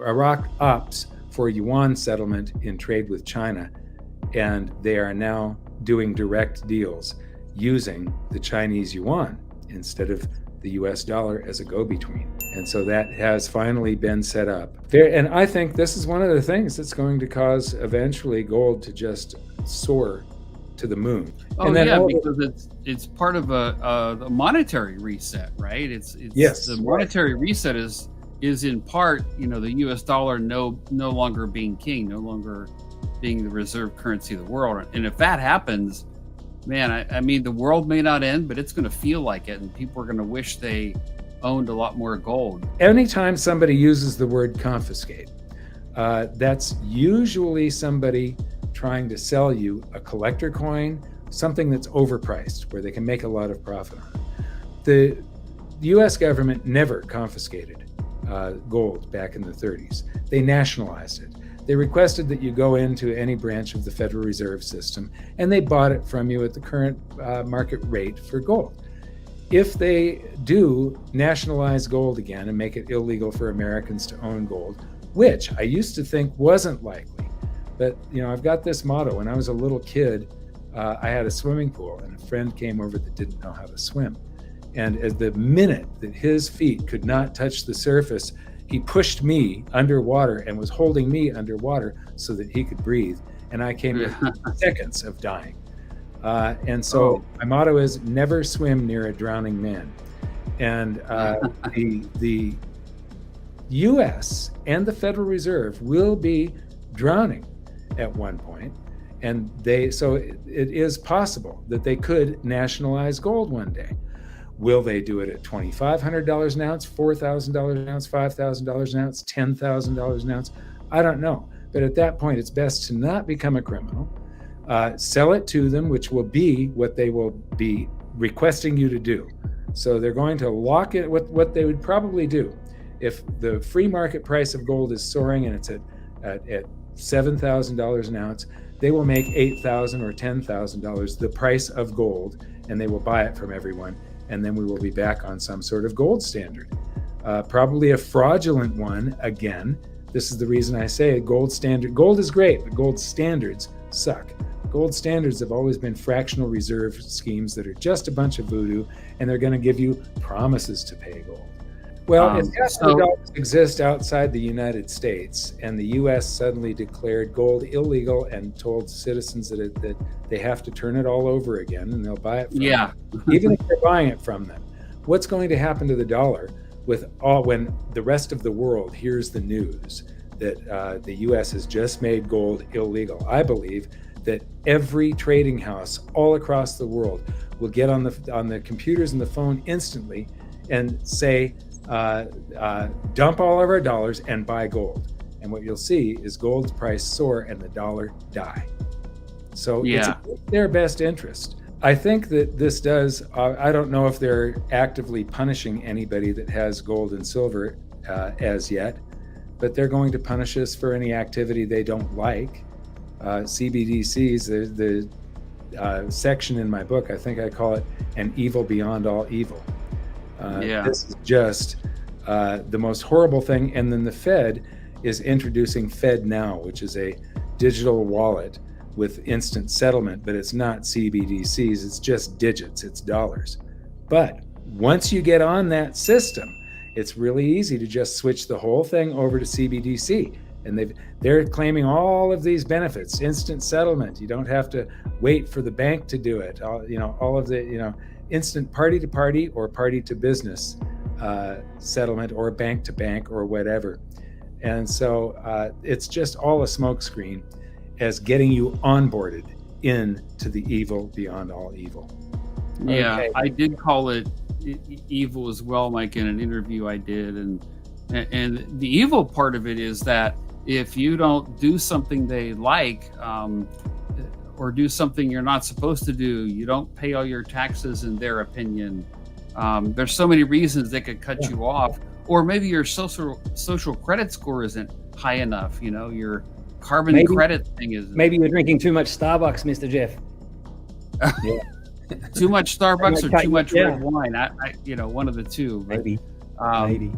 Iraq opts for yuan settlement in trade with China, and they are now doing direct deals using the Chinese yuan instead of the US dollar as a go-between. And so that has finally been set up. And I think this is one of the things that's going to cause eventually gold to just soar to the moon. Oh, and then yeah, because it's part of a monetary reset, right? It's yes, the monetary reset is in part, the US dollar no longer being king, no longer being the reserve currency of the world. And if that happens, man, I mean, the world may not end, but it's going to feel like it, and people are going to wish they owned a lot more gold. Anytime somebody uses the word confiscate, that's usually somebody trying to sell you a collector coin, something that's overpriced, where they can make a lot of profit on it. The US government never confiscated gold back in the 30s. They nationalized it. They requested that you go into any branch of the Federal Reserve System, and they bought it from you at the current market rate for gold. If they do nationalize gold again and make it illegal for Americans to own gold, which I used to think wasn't likely, but I've got this motto. When I was a little kid, I had a swimming pool, and a friend came over that didn't know how to swim. And at the minute that his feet could not touch the surface, he pushed me underwater and was holding me underwater so that he could breathe. And I came within seconds of dying. And so my motto is never swim near a drowning man. And the US and the Federal Reserve will be drowning at one point. And so it is possible that they could nationalize gold one day. Will they do it at $2,500 an ounce, $4,000 an ounce, $5,000 an ounce, $10,000 an ounce? I don't know. But at that point, it's best to not become a criminal. Sell it to them, which will be what they will be requesting you to do. So they're going to lock it with what they would probably do. If the free market price of gold is soaring and it's at $7,000 an ounce, they will make $8,000 or $10,000 the price of gold, and they will buy it from everyone. And then we will be back on some sort of gold standard, probably a fraudulent one again. This is the reason I say gold standard. Gold is great, but gold standards suck. Gold standards have always been fractional reserve schemes that are just a bunch of voodoo, and they're going to give you promises to pay gold. Well, if dollars exist outside the United States, and the U.S. suddenly declared gold illegal and told citizens that they have to turn it all over again, and they'll buy it from them, even if they're buying it from them, what's going to happen to the dollar when the rest of the world hears the news that the U.S. has just made gold illegal? I believe that every trading house all across the world will get on the computers and the phone instantly and say, dump all of our dollars and buy gold. And what you'll see is gold's price soar and the dollar die. So it's their best interest. I think that this does, I don't know if they're actively punishing anybody that has gold and silver as yet, but they're going to punish us for any activity they don't like. CBDCs, the section in my book, I think I call it an evil beyond all evil. This is just the most horrible thing. And then the Fed is introducing Fed Now, which is a digital wallet with instant settlement, but it's not CBDCs, it's just digits, it's dollars. But once you get on that system, it's really easy to just switch the whole thing over to CBDC. And they're claiming all of these benefits, instant settlement. You don't have to wait for the bank to do it. All of the, instant party to party or party to business settlement, or bank to bank, or whatever. And so it's just all a smokescreen as getting you onboarded into the evil beyond all evil. Yeah, I did call it evil as well, Mike, in an interview I did. And the evil part of it is that if you don't do something they like, or do something you're not supposed to do, you don't pay all your taxes in their opinion. There's so many reasons they could cut you off, or maybe your social credit score isn't high enough. Your carbon credit thing is. Maybe you're drinking too much Starbucks, Mr. Jeff. Too much Starbucks or too much red wine. I one of the two. Maybe.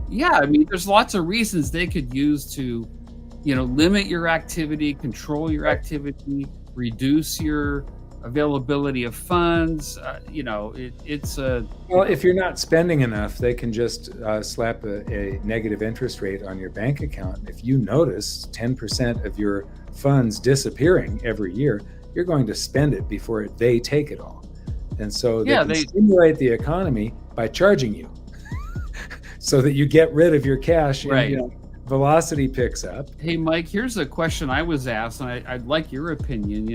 Yeah, I mean, there's lots of reasons they could use to, limit your activity, control your activity, reduce your availability of funds. It's a Well, if you're not spending enough, they can just slap a negative interest rate on your bank account. If you notice 10% of your funds disappearing every year, you're going to spend it before they take it all. And so they can stimulate the economy by charging you so that you get rid of your cash, right. And velocity picks up. Hey, Mike, here's a question I was asked, and I'd like your opinion.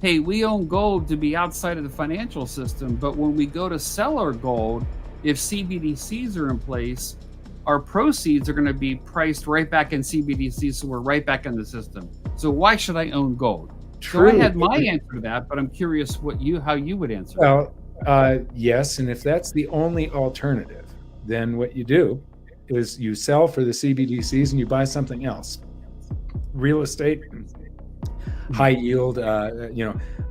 Hey, we own gold to be outside of the financial system, but when we go to sell our gold, if CBDCs are in place, our proceeds are going to be priced right back in CBDCs, so we're right back in the system. So why should I own gold? True. So I had my answer to that, but I'm curious how you would answer. Well, yes, and if that's the only alternative, then what you do is you sell for the CBDCs and you buy something else. Real estate, high yield, a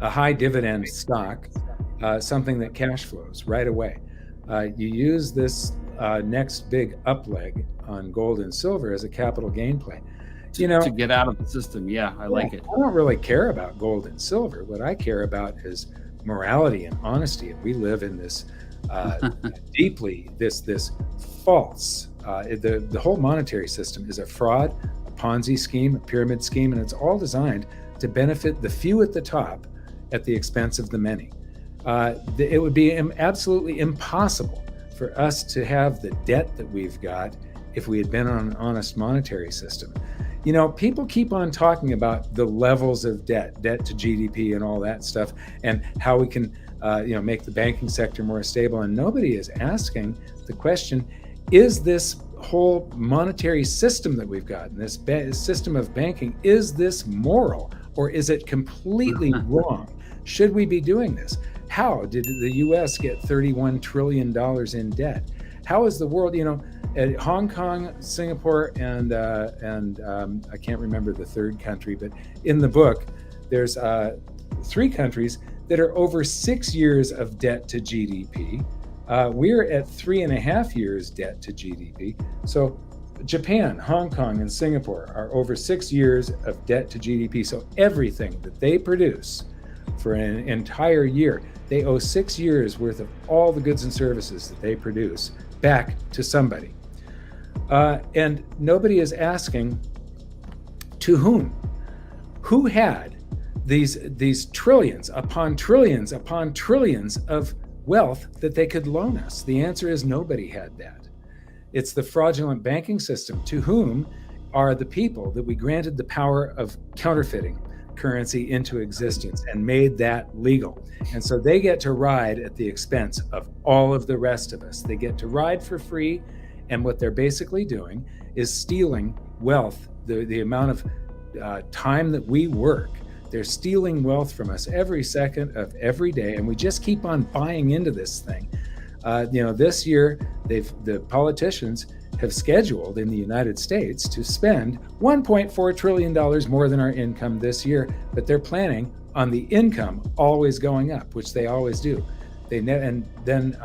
high dividend stock, something that cash flows right away. You use this next big up leg on gold and silver as a capital gain play. To get out of the system. Yeah, I like it. I don't really care about gold and silver. What I care about is morality and honesty. And we live in this deeply, this false, the whole monetary system is a fraud, a Ponzi scheme, a pyramid scheme, and it's all designed to benefit the few at the top at the expense of the many. It would be absolutely impossible for us to have the debt that we've got if we had been on an honest monetary system. People keep on talking about the levels of debt to GDP and all that stuff, and how we can, make the banking sector more stable. And nobody is asking the question, is this whole monetary system that we've got, and this system of banking, is this moral, or is it completely wrong? Should we be doing this? How did the US get $31 trillion in debt? How is the world, at Hong Kong, Singapore, and I can't remember the third country, but in the book, there's 3 countries that are over 6 years of debt to GDP. We're at 3.5 years debt to GDP. So Japan, Hong Kong, and Singapore are over 6 years of debt to GDP. So everything that they produce for an entire year, they owe 6 years worth of all the goods and services that they produce back to somebody. And nobody is asking to whom? Who had these trillions upon trillions upon trillions of wealth that they could loan us? The answer is nobody had that. It's the fraudulent banking system. To whom are the people that we granted the power of counterfeiting currency into existence and made that legal? And so they get to ride at the expense of all of the rest of us. They get to ride for free. And what they're basically doing is stealing wealth, the amount of time that we work. They're stealing wealth from us every second of every day, and we just keep on buying into this thing. This year, the politicians have scheduled in the United States to spend $1.4 trillion more than our income this year, but they're planning on the income always going up, which they always do. And then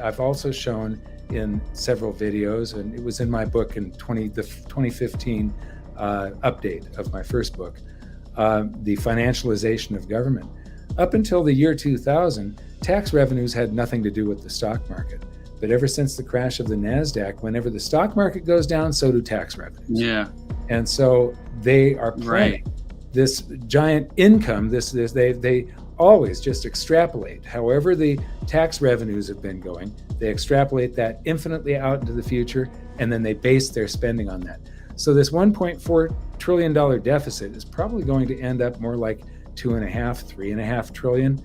I've also shown in several videos, and it was in my book in the 2015 update of my first book, the financialization of government. Up until the year 2000, tax revenues had nothing to do with the stock market. But ever since the crash of the NASDAQ, whenever the stock market goes down, so do tax revenues. Yeah. And so they are planning this giant income. They always just extrapolate. However the tax revenues have been going, they extrapolate that infinitely out into the future, and then they base their spending on that. So this $1.4 trillion deficit is probably going to end up more like 2.5, 3.5 trillion